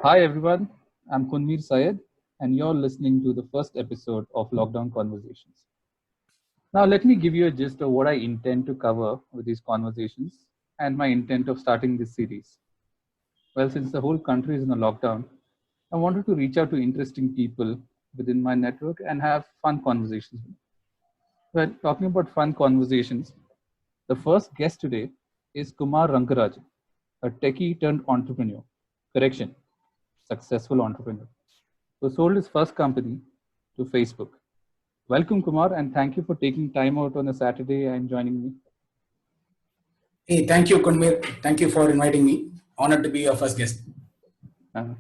Hi everyone, I'm Khundmir Syed, and you're listening to the first episode of Lockdown Conversations. Now, let me give you a gist of what I intend to cover with these conversations and my intent of starting this series. Well, since the whole country is in a lockdown, I wanted to reach out to interesting people within my network and have fun conversations. Well, talking about fun conversations, the first guest today is Kumar Rangarajan, a techie turned entrepreneur. Correction, successful entrepreneur who sold his first company to Facebook. Welcome, Kumar, and thank you for taking time out on a Saturday and joining me. Hey, thank you, Khundmir. Thank you for inviting me. Honored to be your first guest. Uh,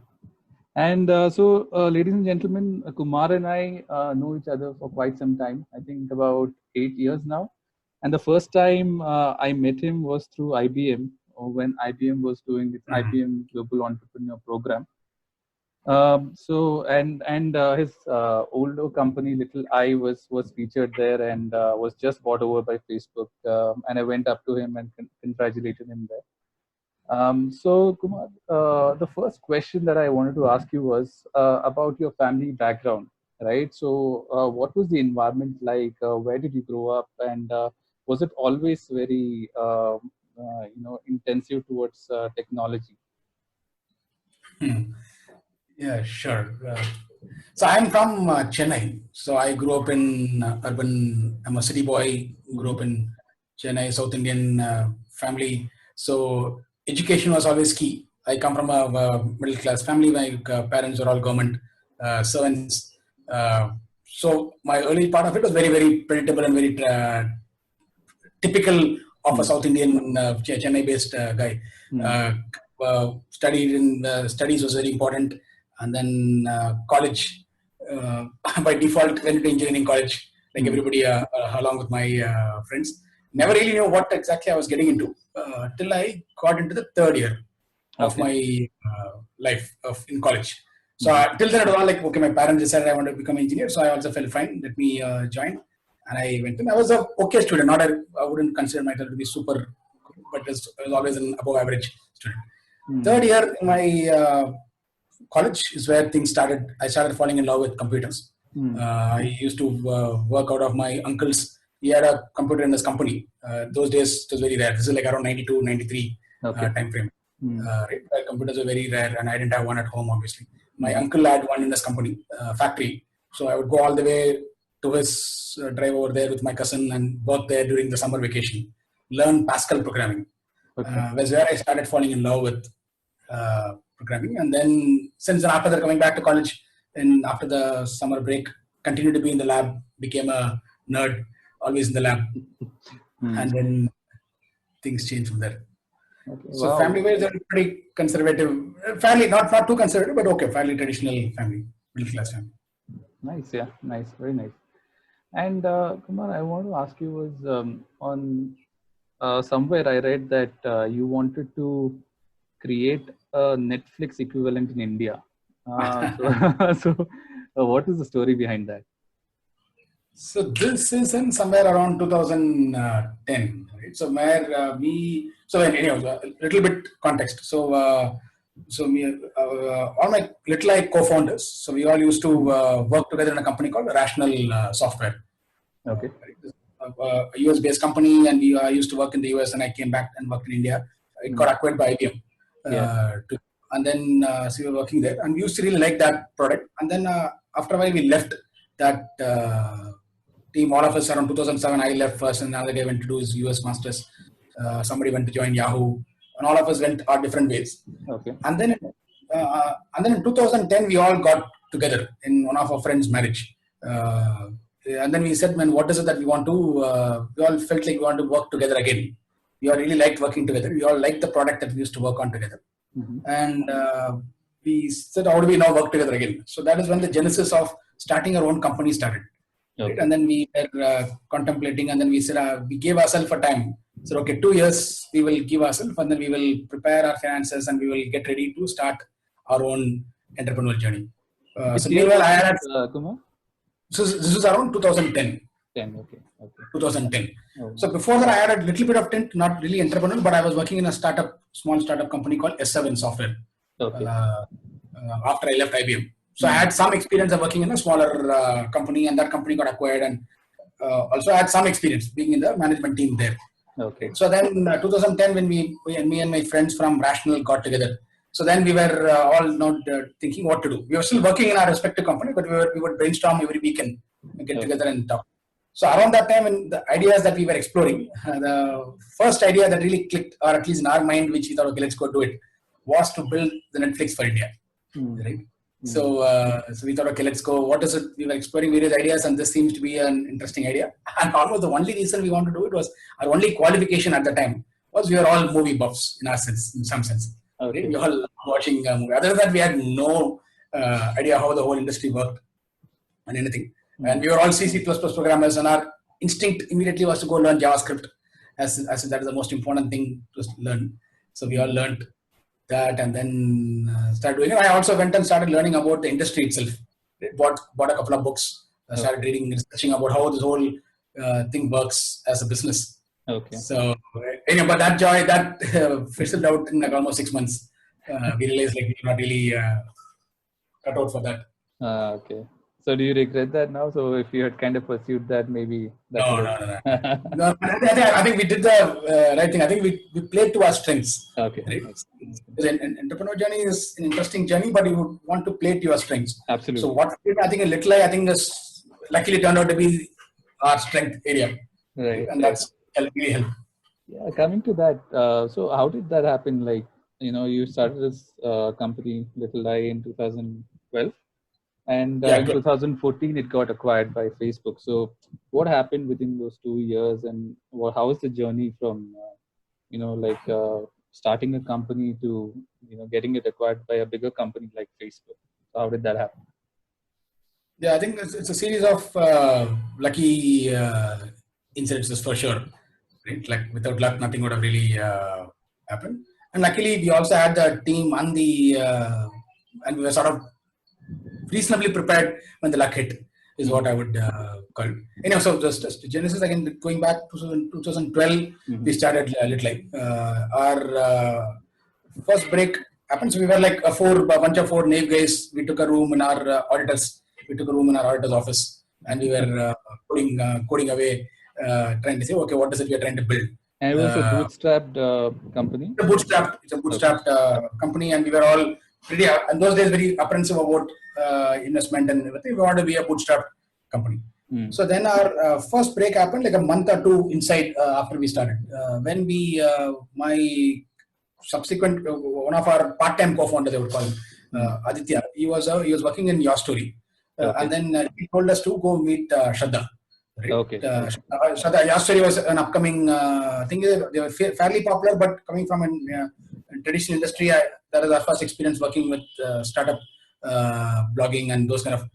ladies and gentlemen, Kumar and I know each other for quite some time. I think about 8 years now. And the first time I met him was through IBM, or when IBM was doing its IBM Global Entrepreneur Program. His older company Little I was featured there and was just bought over by Facebook, and I went up to him and congratulated him there. So Kumar, the first question that I wanted to ask you was about your family background, right? So what was the environment like? Where did you grow up, and was it always very intensive towards technology? Yeah, sure. So I'm from Chennai. So I grew up in urban. I'm a city boy. Grew up in Chennai, South Indian family. So education was always key. I come from a middle class family. My parents are all government servants. So my early part of it was very, very predictable and very typical of a South Indian Chennai-based guy. Studied in studies was very important, and then college. By default, went to engineering college, like everybody, along with my friends. Never really knew what exactly I was getting into till I got into the third year of my life in college. So till then, it was all like, okay, my parents decided I want to become an engineer, so I also felt fine. Let me join. And I went in. I was a okay student. I wouldn't consider myself to be super, but I was always an above average student. Third year in my college is where things started. I started falling in love with computers. I used to work out of my uncle's. He had a computer in his company. Those days it was very rare. This is like around 92, 93 time frame. Right? Where computers were very rare, and I didn't have one at home, obviously. My uncle had one in his company, factory. So I would go all the way to his drive over there with my cousin and work there during the summer vacation. Learn Pascal programming. Was where I started falling in love with programming. And then since then, after that, coming back to college, and after the summer break, continued to be in the lab, became a nerd, always in the lab. And then things changed from there. Okay, so family-wise, they're pretty conservative. Family, not too conservative, but okay, fairly traditional family, middle-class family. Nice, yeah, nice, very nice. And Kumar, I want to ask you was on somewhere I read that you wanted to create a Netflix equivalent in India. What is the story behind that? So this is in somewhere around 2010, right? So where anyhow, a little bit context. So all my Little I co-founders, so we all used to work together in a company called Rational Software. Okay. A US-based company, and we used to work in the US, and I came back and worked in India. It got acquired by IBM. And then so we were working there, and we used to really like that product. And then after a while, we left that team. All of us around 2007, I left first, and another guy went to do his US masters. Somebody went to join Yahoo, and all of us went our different ways. Okay. And then in 2010, we all got together in one of our friends' marriage. And then we said, man, what is it that we want to, we all felt like we want to work together again. We all really liked working together. We all liked the product that we used to work on together. And we said, how do we now work together again? So that is when the genesis of starting our own company started. Okay. Right? And then we were contemplating, and then we said, we gave ourselves a time. So, okay, 2 years we will give ourselves, and then we will prepare our finances, and we will get ready to start our own entrepreneurial journey. So meanwhile, I had... Kumar? So this was around 2010. 2010. Oh. So before that, I had a little bit of tint, not really entrepreneurial, but I was working in a small startup company called S7 Software. Okay. after I left IBM. So I had some experience of working in a smaller company, and that company got acquired, and also I had some experience being in the management team there. Okay. So then 2010, when me and my friends from Rational got together. So then we were all not thinking what to do. We were still working in our respective company, but we would brainstorm every weekend and get together and talk. So around that time, in the ideas that we were exploring, the first idea that really clicked, or at least in our mind, which we thought, okay, let's go do it, was to build the Netflix for India. Right? So we thought, okay, let's go. What is it? We were exploring various ideas, and this seems to be an interesting idea. And almost the only reason we wanted to do it was our only qualification at the time was we were all movie buffs in our sense, in some sense. Okay. Right? We were all watching a movie. Other than that, we had no idea how the whole industry worked and anything. And we were all C++ programmers, and our instinct immediately was to go learn JavaScript, as that is the most important thing to learn. So we all learned that, and then started doing it. I also went and started learning about the industry itself. Bought a couple of books, started reading, researching about how this whole thing works as a business. Okay. So, but that joy, that fizzled out in like almost 6 months. We realized like we were not really cut out for that. Okay. So do you regret that now? So if you had kind of pursued that, maybe... No. I think we did the right thing. I think we played to our strengths. Okay. Right? An entrepreneur journey is an interesting journey, but you would want to play to your strengths. Absolutely. So what I think a little, I think this luckily turned out to be our strength area. Right. And that's really helped. Yeah, coming to that, so how did that happen? Like, you started this company, Little I, in 2012. And in 2014, it got acquired by Facebook. So what happened within those 2 years, and how is the journey from, starting a company to, getting it acquired by a bigger company like Facebook? So how did that happen? Yeah, I think it's a series of lucky incidences for sure. Right? Like without luck, nothing would have really happened. And luckily, we also had the team and and we were sort of reasonably prepared when the luck hit, is what I would call it. Anyway, so just Genesis, again, going back to 2012, we started Little. Our first break happened. So we were like a bunch of four naive guys. We took a room in our auditor's office, and we were coding away, trying to say, okay, what is it we are trying to build? And it was a bootstrapped company? It's a bootstrapped company, and we were all pretty, in those days, very apprehensive about investment and everything. We wanted to be a bootstrapped company. So then our first break happened like a month or two inside after we started. When my subsequent, one of our part-time co-founders, they would call him, Aditya, he was working in Your Story. And then he told us to go meet Shraddha. Right? Okay. Shraddha, Your Story was an upcoming thing. They were fairly popular, but coming from a traditional industry, that was our first experience working with startup blogging and those kind of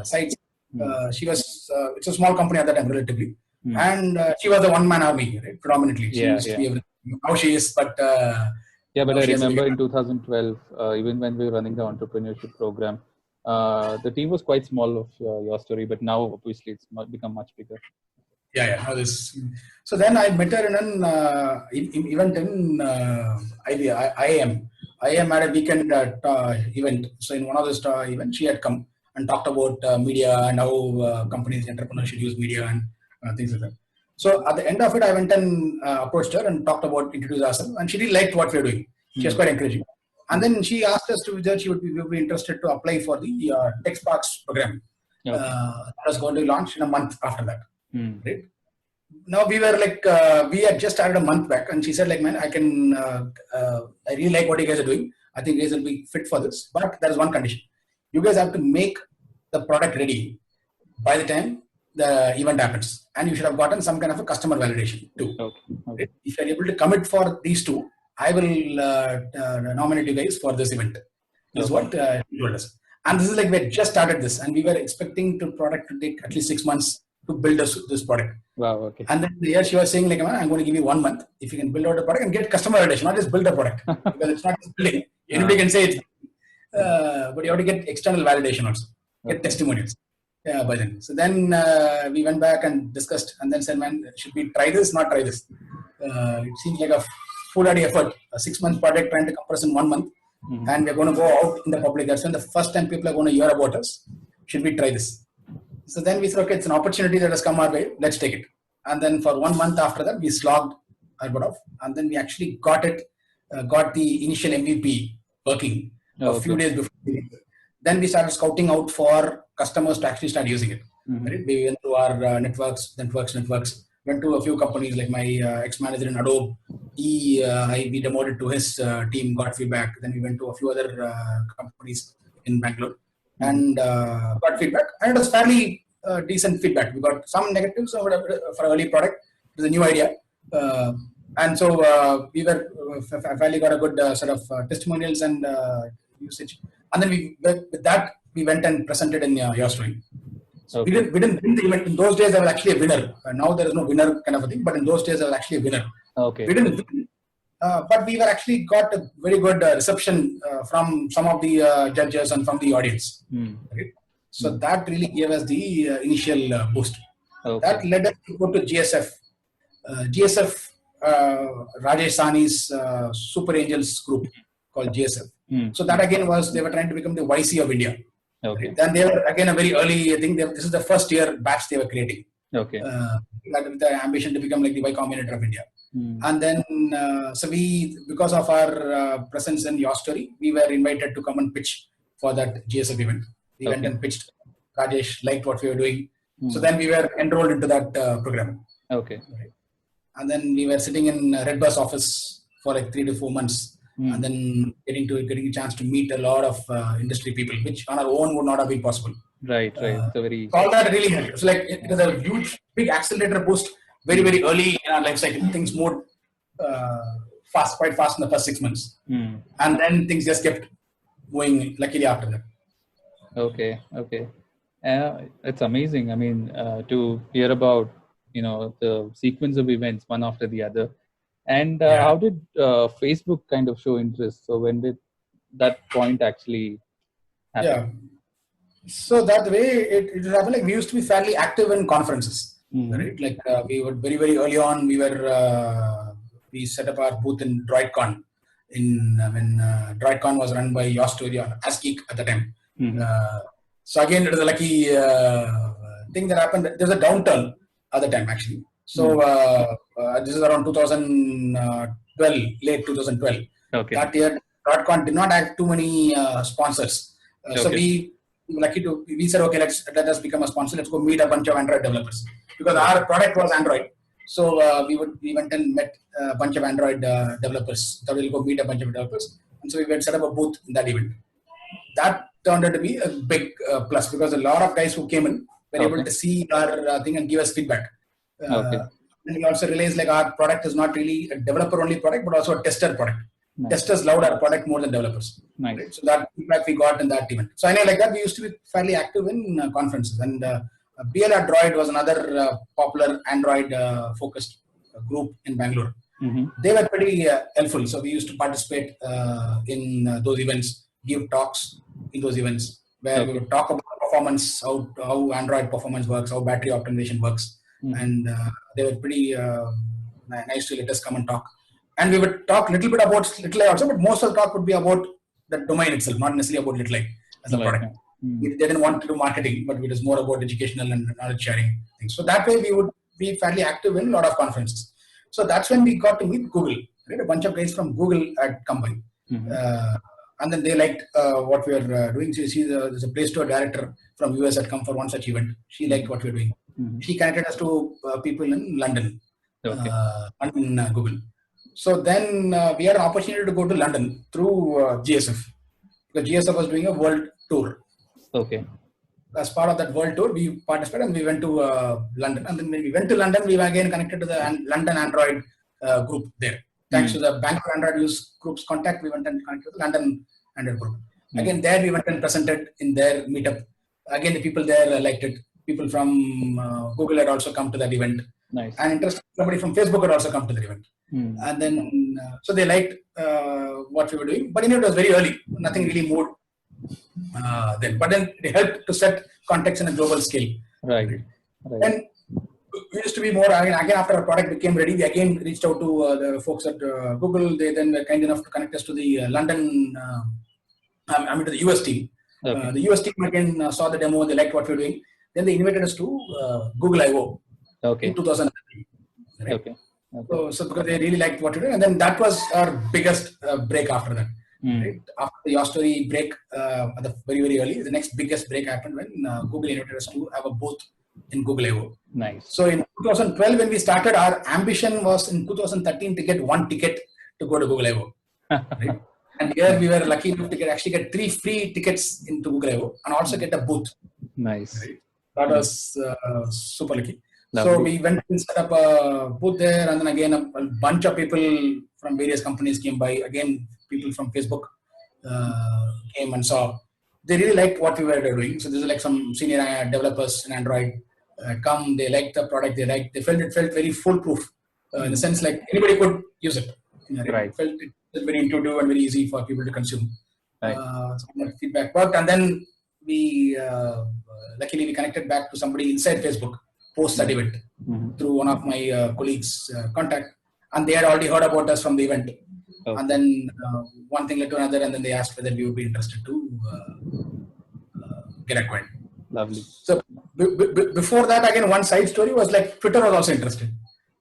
sites. It's a small company at that time, relatively. And she was the one-man army, right? Predominantly. She used to be everything. Now she is, but... but I remember in 2012, even when we were running the entrepreneurship program, the team was quite small of Your Story, but now obviously it's become much bigger. So then I met her in an event in IAM. IAM had a weekend event. So in one of those events, she had come and talked about media and how companies, entrepreneurs should use media and things like that. So at the end of it, I went and approached her and introduced herself, and she really liked what we were doing. She was quite encouraging. And then she asked us whether she would be interested to apply for the Tech Sparks program. That was going to launch in a month after that. Right? Now we were like, we had just started a month back, and she said like, man, I really like what you guys are doing. I think you guys will be fit for this, but there is one condition. You guys have to make the product ready by the time the event happens, and you should have gotten some kind of a customer validation too. Okay. If you are able to commit for these two, I will nominate you guys for this event. This is what he told us. And this is like, we had just started this, and we were expecting the product to take at least 6 months to build this product. Wow, okay. And then here she was saying like, I'm going to give you 1 month. If you can build out a product and get customer validation, not just build a product. Because it's not just building. Anybody can say it. But you have to get external validation also. Get testimonials. By then. So then we went back and discussed, and then said, man, should we try this, not try this? It seems like a foolhardy effort. A 6 month project trying to compress in 1 month. and we're going to go out in the public. That's when the first time people are going to hear about us. Should we try this? So then we said, okay, it's an opportunity that has come our way. Let's take it. And then for 1 month after that, we slogged our butt off. And then we actually got the initial MVP working a few days before. Then we started scouting out for customers to actually start using it. Right? We went to our networks. Went to a few companies like my ex-manager in Adobe. We demoed it to his team, got feedback. Then we went to a few other companies in Bangalore and got feedback. And it was fairly decent feedback. We got some negatives for early product. It was a new idea. And so we were fairly got a good set of testimonials and usage. And then with that, we went and presented in your story. So we didn't win the event. In those days, there was actually a winner. Now there is no winner kind of a thing. But in those days, there was actually a winner. Okay. We didn't win. But we were actually got a very good reception from some of the judges and from the audience. Right? So that really gave us the initial boost. Okay. That led us to go to GSF. GSF, Rajesh Sani's Super Angels group called GSF. So that again they were trying to become the YC of India. Okay. Right? Then they were again a very early, I think this is the first year batch they were creating. Okay. With the ambition to become like the Y Combinator of India. And then, so because of our presence in Your Story, we were invited to come and pitch for that GSF event. We went and pitched. Rajesh liked what we were doing. So then we were enrolled into that program. Okay. Right. And then we were sitting in Red Bus office for like 3 to 4 months. And then getting a chance to meet a lot of industry people, which on our own would not have been possible. Right. So all that really helped. It's like it was a huge, big accelerator boost very, very early in our life cycle. Things moved quite fast in the first 6 months. And then things just kept going luckily after that. Okay. It's amazing. I mean, to hear about, the sequence of events one after the other. And how did Facebook kind of show interest? So when did that point actually happen? Yeah. So that way it happened. Like we used to be fairly active in conferences, right? Like we were very, very early on. We set up our booth in DroidCon when DroidCon was run by Your Story on AskGeek at the time. So again, it was a lucky thing that happened. There was a downturn at the time actually. So this is around 2012, late 2012. Okay. That year, DroidCon did not have too many sponsors. So we said, okay, let us become a sponsor. Let's go meet a bunch of Android developers because our product was Android. So we went and met a bunch of Android developers. So we'll go meet a bunch of developers. And so we went set up a booth in that event. That turned out to be a big plus because a lot of guys who came in were able to see our thing and give us feedback. And we also realized like our product is not really a developer-only product, but also a tester product. Nice. Testers loved our product more than developers. Nice. Right? So that feedback we got in that event. So I know like that we used to be fairly active in conferences. And BLR Droid was another popular Android focused group in Bangalore. They were pretty helpful. So we used to participate in those events, give talks in those events where we would talk about performance, how Android performance works, how battery optimization works. And they were pretty nice to let us come and talk. And we would talk a little bit about Little also, but most of the talk would be about the domain itself, not necessarily about Little as a product. They didn't want to do marketing, but it was more about educational and knowledge sharing things. So that way we would be fairly active in a lot of conferences. So that's when we got to meet Google. Right? A bunch of guys from Google had come by. And then they liked what we were doing. So you see there's a Play Store director from US had come for one such event. She liked what we were doing. She connected us to people in London, London Google. So then we had an opportunity to go to London through GSF. Because GSF was doing a world tour. Okay. As part of that world tour, we participated and we went to London. And then when we went to London, we were again connected to the London Android group there. Thanks to the Bangalore Android use group's contact, we went and connected to the London Android group. Again, there we went and presented in their meetup. Again, the people there liked it. People from Google had also come to that event. Nice. And interesting, somebody from Facebook had also come to the event. And then, so they liked what we were doing. But it was very early. Nothing really moved then. But then it helped to set context in a global scale. Right. And we used to be more, again after our product became ready, we again reached out to the folks at Google. They then were kind enough to connect us to the London, to the US team. Okay. The US team again saw the demo, they liked what we were doing. Then they invited us to Google I/O Okay. in 2003. Right? Okay. Okay. So because they really liked what we were doing, and then that was our biggest break after that. Right? After the Your Story break, at the very, very early, the next biggest break happened when Google invited us to have a booth in Google I/O. Nice. So in 2012, when we started, our ambition was in 2013 to get one ticket to go to Google I/O. Right? And here we were lucky enough to actually get 3 free tickets into Google I/O and also get a booth. Nice. Right? That was super lucky. Lovely. So we went and set up a booth there, and then again a bunch of people from various companies came by. Again, people from Facebook came and saw. They really liked what we were doing. So this is like some senior developers in Android come. They liked the product. They felt it felt very foolproof in the sense like anybody could use it. Right. It felt it very intuitive and very easy for people to consume. Right. So that feedback worked, and then we luckily we connected back to somebody inside Facebook post that event through one of my colleagues' contact, and they had already heard about us from the event. Okay. And then one thing led to another, and then they asked whether we would be interested to get acquired. Lovely. So before that, again, one side story was like Twitter was also interested.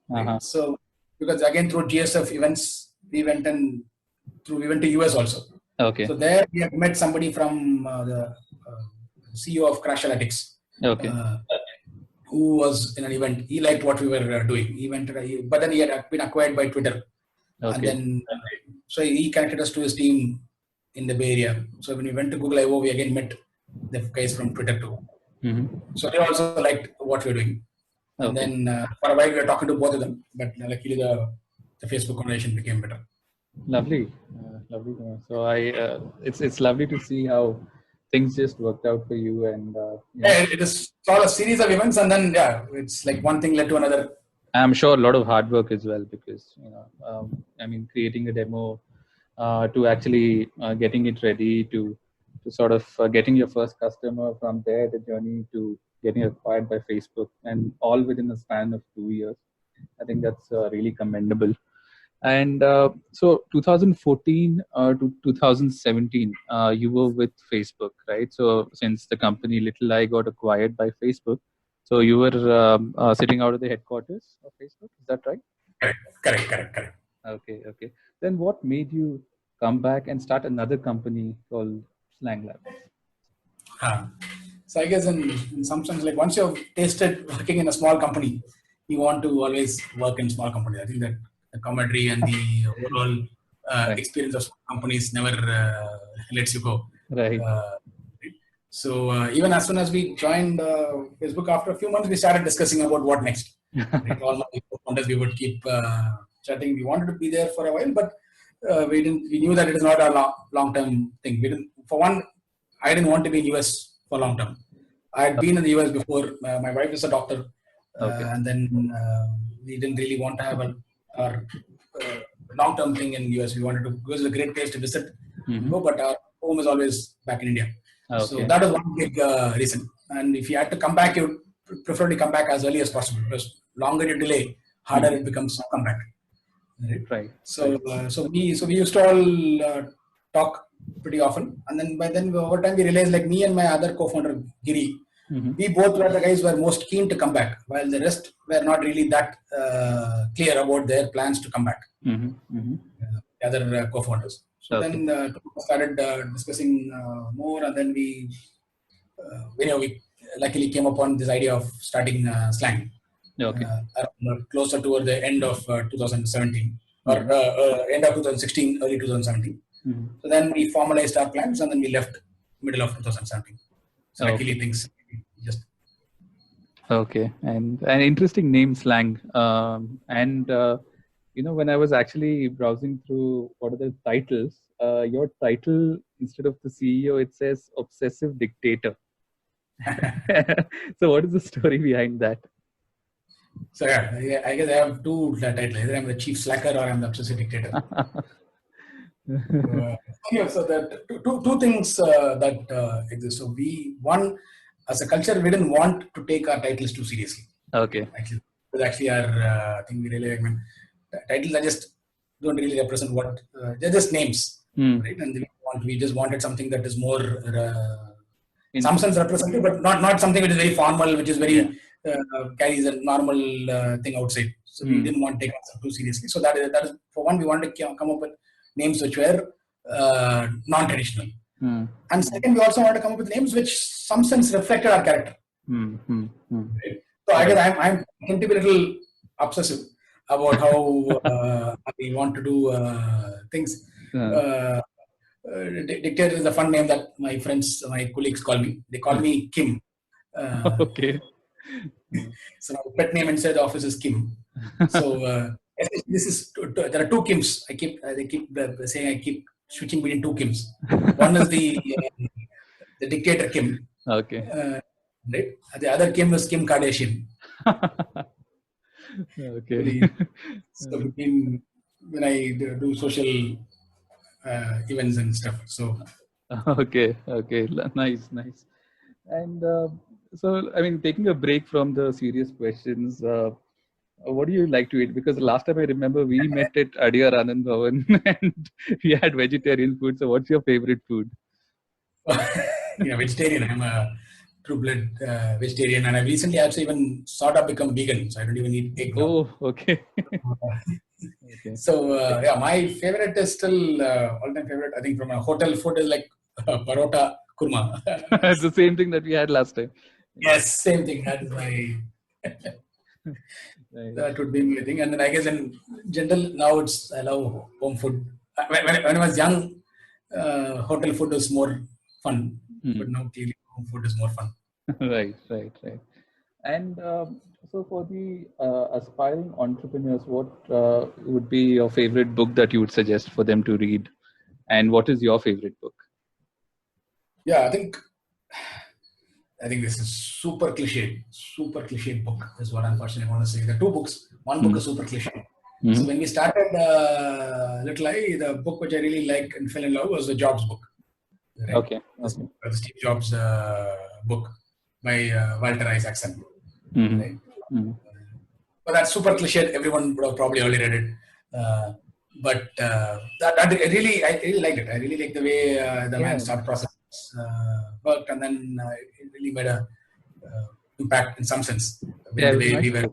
Right? So because again through GSF events, we went to US also. Okay. So there we have met somebody from the CEO of Crash Analytics. Okay. Who was in an event. He liked what we were doing. He went, but then he had been acquired by Twitter. Okay. And then, so he connected us to his team in the Bay Area. So when we went to Google I/O, we again met the guys from Twitter too. So they also liked what we were doing. And then for a while we were talking to both of them, but luckily the Facebook conversation became better. Lovely, lovely. So it's lovely to see how things just worked out for you, and it is all a series of events, and then it's like one thing led to another. I'm sure a lot of hard work as well, because creating a demo to actually getting it ready to sort of getting your first customer, from there the journey to getting acquired by Facebook, and all within a span of 2 years. I think that's really commendable. And so 2014 to 2017, you were with Facebook, right? So since the company Little I got acquired by Facebook, so you were sitting out of the headquarters of Facebook, is that right? Correct. Okay. Then what made you come back and start another company called Slang Labs? So I guess in some sense, like once you've tasted working in a small company, you want to always work in small companies. I think that the camaraderie and the overall experience of companies never lets you go. Right. So even as soon as we joined Facebook, after a few months, we started discussing about what next. Right? All my founders, we would keep chatting. We wanted to be there for a while, but we knew that it is not a long-term thing. For one, I didn't want to be in US for long term. I had been in the US before. My wife is a doctor, and then we didn't really want to have our long-term thing in US. We wanted to go. It was a great place to visit, but our home is always back in India. Okay. So that was one big reason. And if you had to come back, you would prefer to come back as early as possible, because longer you delay, harder it becomes to come back. Right. So we used to all talk pretty often, and then by then over time we realized, like me and my other co-founder Giri, we both were the guys who were most keen to come back, while the rest were not really that clear about their plans to come back. The other co-founders. So then we started discussing more, and then we luckily came upon this idea of starting Slang. Closer toward the end of 2017 or end of 2016, early 2017. So then we formalized our plans, and then we left middle of 2017. So luckily things just. Okay, and an interesting name, Slang. When I was actually browsing through what are the titles, your title, instead of the CEO, it says Obsessive Dictator. So what is the story behind that? So I guess I have two titles. Either I'm the chief slacker or I'm the obsessive dictator. So that two things that exist. So one, as a culture, we didn't want to take our titles too seriously. Okay. Actually, Because actually our thing we really, I mean, titles are just don't really represent what they're just names, right? And we just wanted something that is more some sense representative, but not something which is very formal, which is very carries a normal thing outside. So we didn't want to take ourselves too seriously. So that is for one, we wanted to come up with names which were non-traditional. And second, we also wanted to come up with names which some sense reflected our character. Right? So I guess I'm going to be a little obsessive about how we want to do things. Dictator is a fun name that my friends, my colleagues call me. They call me Kim. Okay. So my pet name inside the office is Kim. So this is there are two Kims. They keep saying I keep switching between two Kims. One is the dictator Kim. Okay. Right. The other Kim is Kim Kardashian. Okay. So between when I do social events and stuff. So okay. Nice. And so, I mean, taking a break from the serious questions, what do you like to eat? Because the last time I remember we met at Adyar Anand Bhavan and we had vegetarian food. So, what's your favorite food? yeah, vegetarian. I'm a true-blood vegetarian, and I recently actually even sort of become vegan, so I don't even eat egg now. Oh, okay. Okay. So yeah, my favorite is still all-time favorite. I think from a hotel food is like parota kurma. It's the same thing that we had last time. Yes, same thing. That is my. That would be my thing, and then I guess in general now I love home food. When I was young, hotel food was more fun, but now clearly home food is more fun. Right. And so for the aspiring entrepreneurs, what would be your favorite book that you would suggest for them to read? And what is your favorite book? Yeah, I think this is super cliche book is what unfortunately I want to say. There are two books. One book is super cliche. So when we started Little I, the book which I really liked and fell in love was the Jobs book. Right? Okay. The Steve Jobs book by Walter Isaacson. Right? But that's super cliche. Everyone would have probably already read it. But I really liked it. I really liked the way the man's thought process worked, and then it really made a impact in some sense. The way we were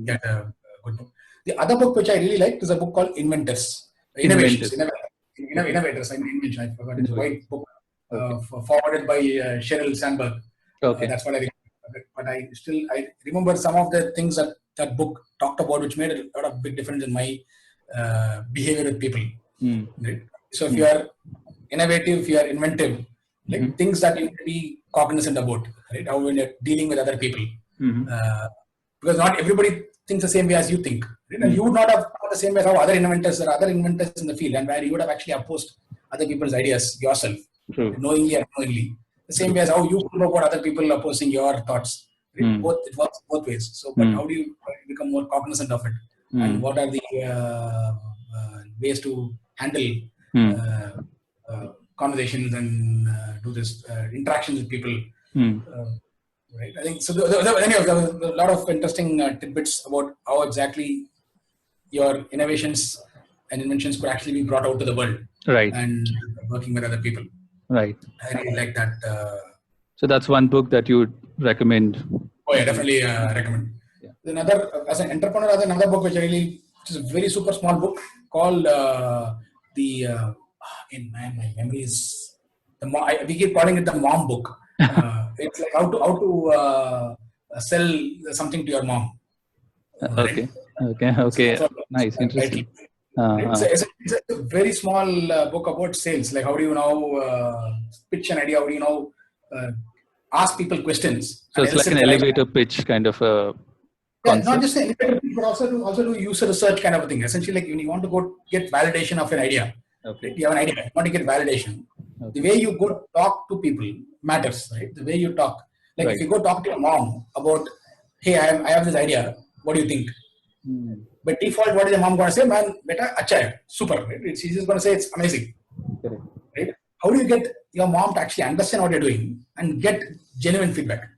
get a good book. The other book which I really liked is a book called Innovators. I mean, Invention. I forgot. It's a white book forwarded by Sheryl Sandberg. Okay. That's what I remember. But I remember some of the things that book talked about, which made a lot of big difference in my behavior with people. Right? So if you are innovative, if you are inventive, like things that you need to be cognizant about, right? How when you're dealing with other people, because not everybody thinks the same way as you think, right? And you would not have thought the same way as how other inventors in the field, and where you would have actually opposed other people's ideas yourself, knowingly or unknowingly. The same way as how you know about other people opposing your thoughts. Right? It works both ways. So, but how do you become more cognizant of it? And what are the ways to handle conversations and do this interactions with people? Right. I think so. Anyways, there was a lot of interesting tidbits about how exactly your innovations and inventions could actually be brought out to the world. Right. And working with other people. Right. I really like that. So that's one book that you would recommend. Oh yeah, definitely recommend. Yeah. Another, as an entrepreneur, there's another book which is a very super small book called my memory is we keep calling it the mom book. It's like how to sell something to your mom. Okay. So nice, interesting. It's a very small book about sales. Like how do you now pitch an idea? How do you now ask people questions? So it's like an elevator pitch kind of a concept. Not just an elevator pitch, but also do user research kind of a thing. Essentially, like when you want to go get validation of an idea, okay. You have an idea, you want to get validation. Okay. The way you go talk to people matters, right? The way you talk. Like if you go talk to your mom about, hey, I have this idea. What do you think? By default, what is the mom going to say? Man, beta, acha hai, super. Right? She's just going to say it's amazing. Correct. Right? How do you get your mom to actually understand what you're doing and get genuine feedback?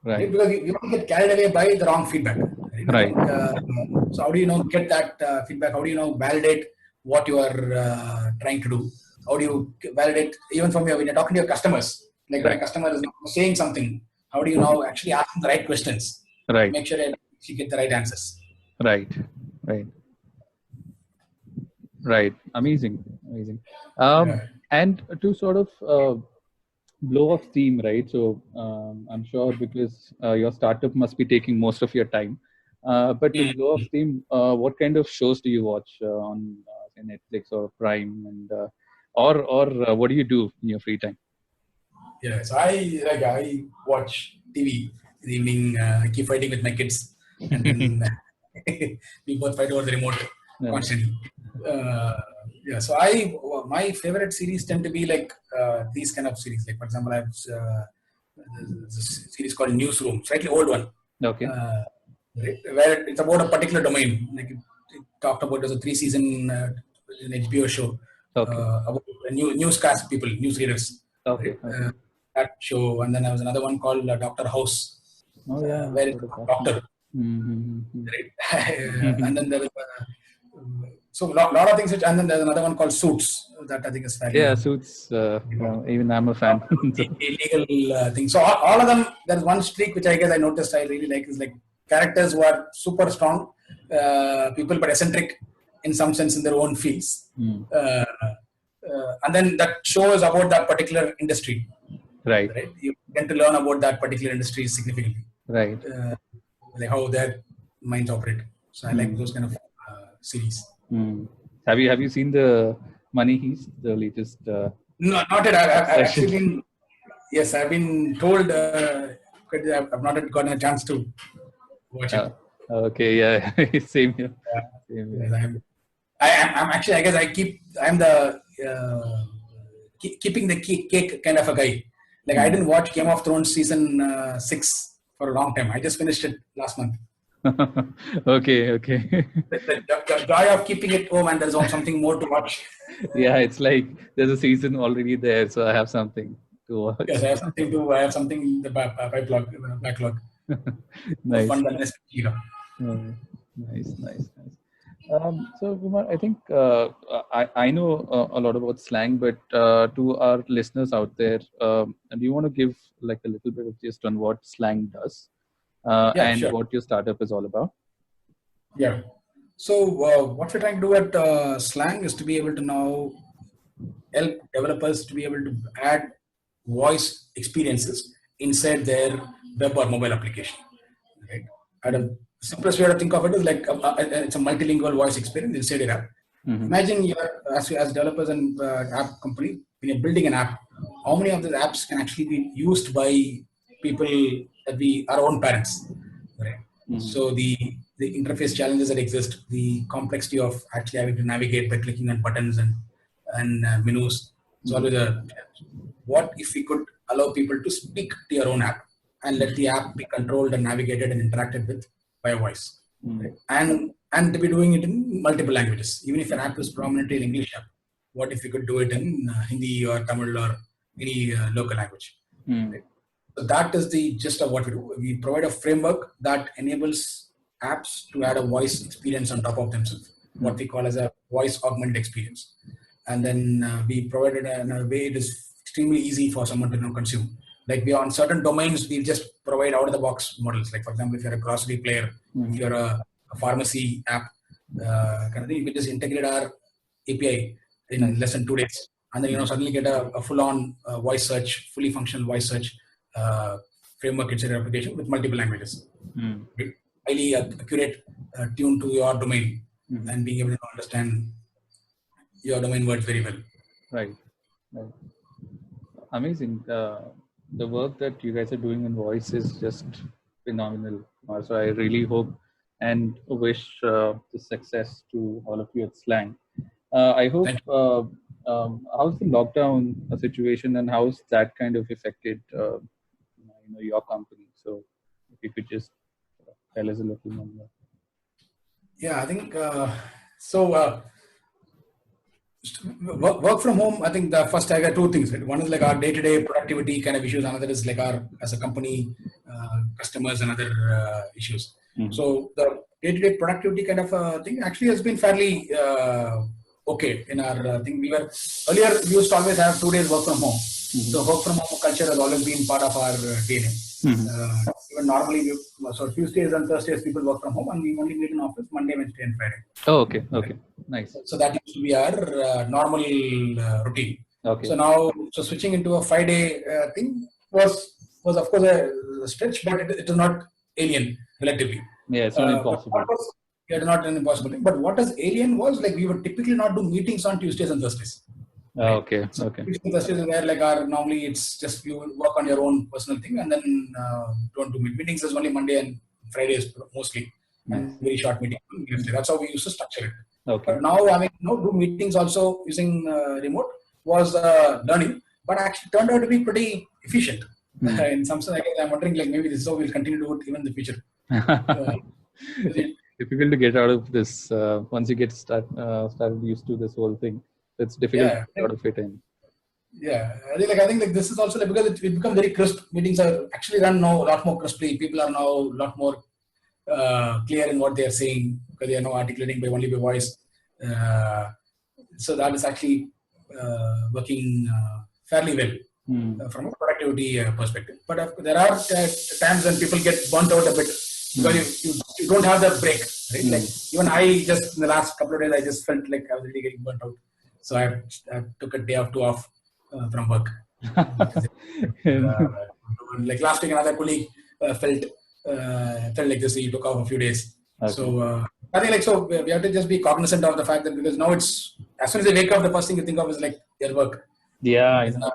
right? Right. Because we want to get carried away by the wrong feedback, right? I Right. think so. How do you get that feedback? How do you validate what you are trying to do? How do you validate even from when you're talking to your customers? Like when a Right. customer is saying something, how do you now actually ask them the right questions to Right. make sure that you get the right answers? Right. Right. Right. Amazing. Amazing. Um, Yeah. and to sort of blow off steam, right? So I'm sure because your startup must be taking most of your time. But to blow off Mhm. steam, what kind of shows do you watch on say Netflix or Prime, and or what do you do in your free time? Yeah, so I watch TV in the evening. I keep fighting with my kids, and then we both fight over the remote Yeah. constantly. Uh, yeah, so my favorite series tend to be like these kind of series. Like for example, I have there's a series called Newsroom, slightly old one, Okay. uh, right, where it's about a particular domain. Like it talked about, it was a 3-season an HBO show Okay. about newscast people, news readers, Okay. right? Okay. That show, and then there was another one called Doctor House, Oh yeah, where it's heard of a that. doctor, Mm-hmm. right? And Mm-hmm. then there was so lot of things. And then there's another one called Suits that I think is Yeah, fairly Suits. Even I'm a fan. So, illegal thing. So all of them, there's one streak which I guess I noticed I really like is like characters who are super strong people, but eccentric in some sense in their own fields. mm, And then that show is about that particular industry, right. right? You get to learn about that particular industry significantly, Right. uh, like how their minds operate. So I like those Mm. kind of series. Mm. Have you seen the Money Heist, the latest No, not yet. I've obsession? actually been, yes, I've been told, I've not yet gotten a chance to watch it. Uh, okay, yeah, same here. Yeah. Same Yes, here. I'm actually, I guess I'm the keeping the cake kind of a guy. Like I Mm. didn't watch Game of Thrones season 6 for a long time. I just finished it last month. Okay, okay. The joy of keeping it home and there's something more to watch. Yeah, it's like there's a season already there, so I have something to Yes, watch. I have something in the backlog to Nice. fund the next year. Nice, nice, nice. So, Kumar, I think I know a lot about slang, but to our listeners out there, do you want to give like a little bit of gist on what slang does Yeah, and sure. what your startup is all about? Yeah. So what we're trying to do at Slang is to be able to now help developers to be able to add voice experiences inside their web or mobile application. Right? At a simplest way to think of it is like it's a multilingual voice experience inside your app. Mm-hmm. Imagine you're as developers and app company when you're building an app, how many of these apps can actually be used by people that we our own parents, right? Mm-hmm. So the interface challenges that exist, the complexity of actually having to navigate by clicking on buttons and menus. It's Mm-hmm. always a what if we could allow people to speak to your own app and let the app be controlled and navigated and interacted with by a voice, Mm-hmm. right? And to be doing it in multiple languages, even if an app is prominently an English app, what if we could do it in Hindi or Tamil or any local language, Mm-hmm. right? So that is the gist of what we do. We provide a framework that enables apps to add a voice experience on top of themselves, what we call as a voice augmented experience. And then we provide it in a way it is extremely easy for someone to consume. Like we on certain domains, we just provide out of the box models. Like for example, if you're a grocery player, if you're a pharmacy app, kind of thing, you can just integrate our API in Nice. less than 2 days, and then suddenly get a full-on voice search, fully functional voice search uh, framework inside your application with multiple languages, Mm-hmm. right? Highly accurate, tuned to your domain, Mm-hmm. and being able to understand your domain words very well. Right. Right. Amazing. The work that you guys are doing in voice is just phenomenal. So I really hope and wish the success to all of you at Slang. I hope. Thank you. How's the lockdown situation and how's that kind of affected your company? So if you could just tell us a little more. Yeah, I think so. Work from home, I think the first I got two things. Right? One is like our day-to-day productivity kind of issues. Another is like our as a company, customers and other issues. Mm-hmm. So the day-to-day productivity kind of thing actually has been fairly okay in our thing. We were earlier we used to always have 2 days work from home. Mm-hmm. So work from home culture has always been part of our DNA. Mm-hmm. Even normally, so Tuesdays and Thursdays people work from home, and we only meet in office Monday, Wednesday, and Friday. Oh, okay, okay, nice. So that used to be our normal routine. Okay. So now, so switching into a 5-day thing was of course a stretch, but it is not alien relatively. Yeah, it's not impossible. It's not an impossible thing. But what is alien was like we would typically not do meetings on Tuesdays and Thursdays. Right? Okay. So okay. Tuesdays and Thursdays is where like our normally it's just you work on your own personal thing and then don't do meetings. Is only Monday and Fridays mostly, and very short meeting. That's how we used to structure it. Okay. But now having do meetings also using remote was learning, but actually turned out to be pretty efficient. In some sense, I'm wondering like maybe this is how we'll continue to do it even in the future. Difficult to get out of this once you get started used to this whole thing. It's difficult to get out of it in. Yeah, I think this is also like because it becomes very crisp. Meetings are actually run now a lot more crisply. People are now a lot more clear in what they are saying because they are now articulating only by voice. So that is actually working fairly well from a productivity perspective. But there are times when people get burnt out a bit because you don't have the break, right? Like even I just in the last couple of days I just felt like I was really getting burnt out, so I took a day or two off from work. Like last week, another colleague felt like this. He took off a few days. Okay. So I think like so we have to just be cognizant of the fact that because now it's as soon as they wake up, the first thing you think of is like their work. Yeah, I know.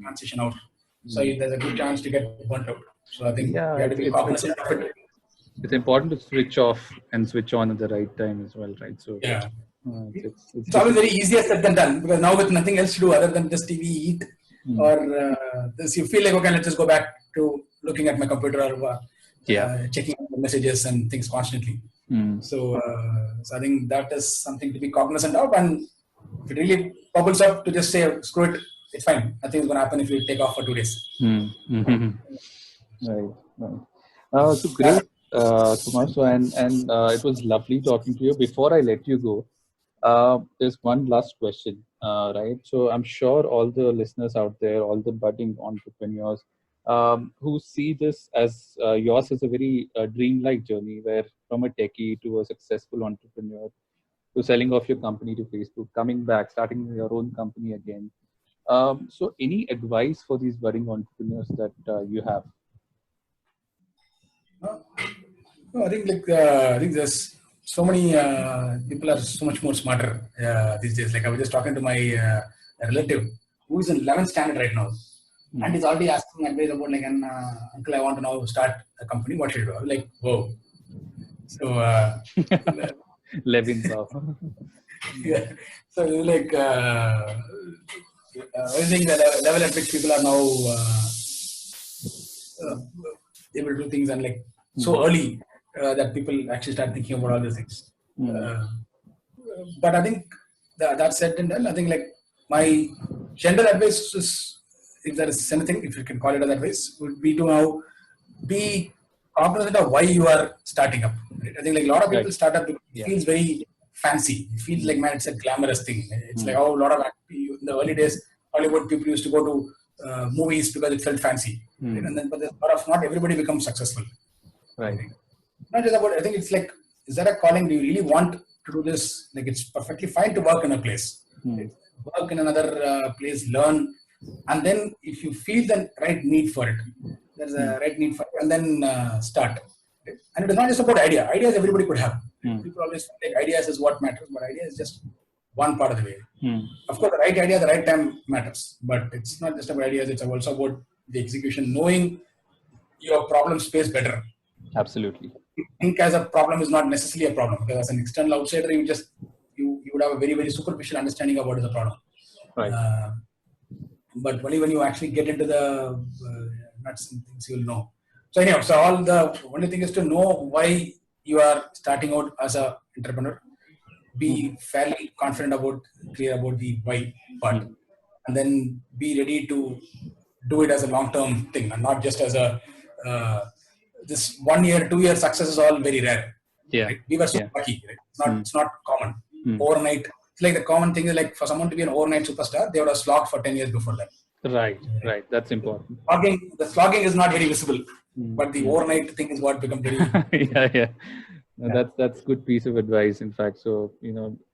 Transition out. So there's a good chance to get burnt out. So I think we have to be cognizant of it. It's important to switch off and switch on at the right time as well, right? So yeah. It's always very easier said than done because now with nothing else to do other than just TV, eat, or this, you feel like okay, let's just go back to looking at my computer or checking the messages and things constantly. So I think that is something to be cognizant of, and if it really bubbles up, to just say screw it, it's fine. Nothing is going to happen if you take off for 2 days. Right. So great, Kumar. So and it was lovely talking to you. Before I let you go, there's one last question, right? So I'm sure all the listeners out there, all the budding entrepreneurs who see this as yours as a very dreamlike journey, where from a techie to a successful entrepreneur to selling off your company to Facebook, coming back, starting your own company again. So any advice for these budding entrepreneurs that you have? I think there's so many people are so much more smarter these days. Like I was just talking to my relative who is in 11th standard right now, and he's already asking advice about like, uncle, I want to now start a company. What should I do? I was like, whoa. So Levin. Yeah. So like I think the level at which people are now able to do things and like so early that people actually start thinking about all these things. But I think that said and done, I think like my general advice is, if there is anything, if you can call it as advice, would be to now be cognizant of why you are starting up. Right? I think like a lot of people start up because it feels very fancy. It feels like, man, it's a glamorous thing. It's like how a lot of in the early days, Hollywood people used to go to movies because it felt fancy. Right? And then, but there's a lot of, not everybody becomes successful. Right. Not just about, I think it's like, is that a calling? Do you really want to do this? Like, it's perfectly fine to work in a place. Work in another place, learn. And then if you feel the right need for it, there's a right need for it, and then start. Right? And it is not just about idea. Ideas everybody could have. People always think ideas is what matters, but idea is just one part of the way. Of course, the right idea at the right time matters, but it's not just about ideas. It's also about the execution, knowing your problem space better. Absolutely. Think as a problem is not necessarily a problem, because as an external outsider, you would have a very, very superficial understanding of what is the problem. Right. But only when you actually get into the nuts and things, you will know. So anyhow, so only thing is to know why you are starting out as an entrepreneur. be fairly confident about, clear about the why part, and then be ready to do it as a long-term thing and not just as a this 1 year, 2 year success is all very rare. Yeah. Right? We were so Yeah. lucky. Right? It's not common. Hmm. Overnight, it's like the common thing is like for someone to be an overnight superstar, they would have slogged for 10 years before that. Right. Right. That's important. The slogging is not very visible, but the overnight thing is what becomes very. Yeah. No, that's good piece of advice. In fact, so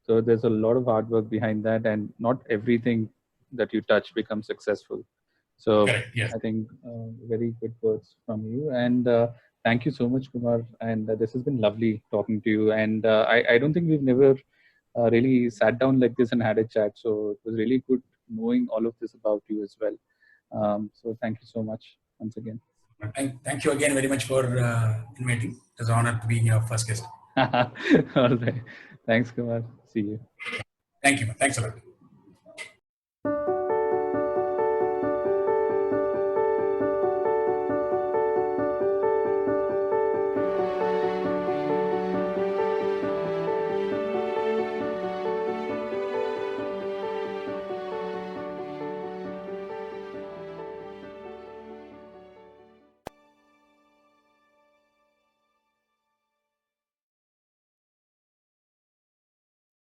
so there's a lot of hard work behind that, and not everything that you touch becomes successful. So Correct, yes. I think very good words from you, and thank you so much, Kumar. And this has been lovely talking to you. And I don't think we've never really sat down like this and had a chat. So it was really good knowing all of this about you as well. So thank you so much once again. Thank you again very much for inviting. It was an honor to be your first guest. All right. Thanks, Kumar. See you. Thank you. Thanks a lot.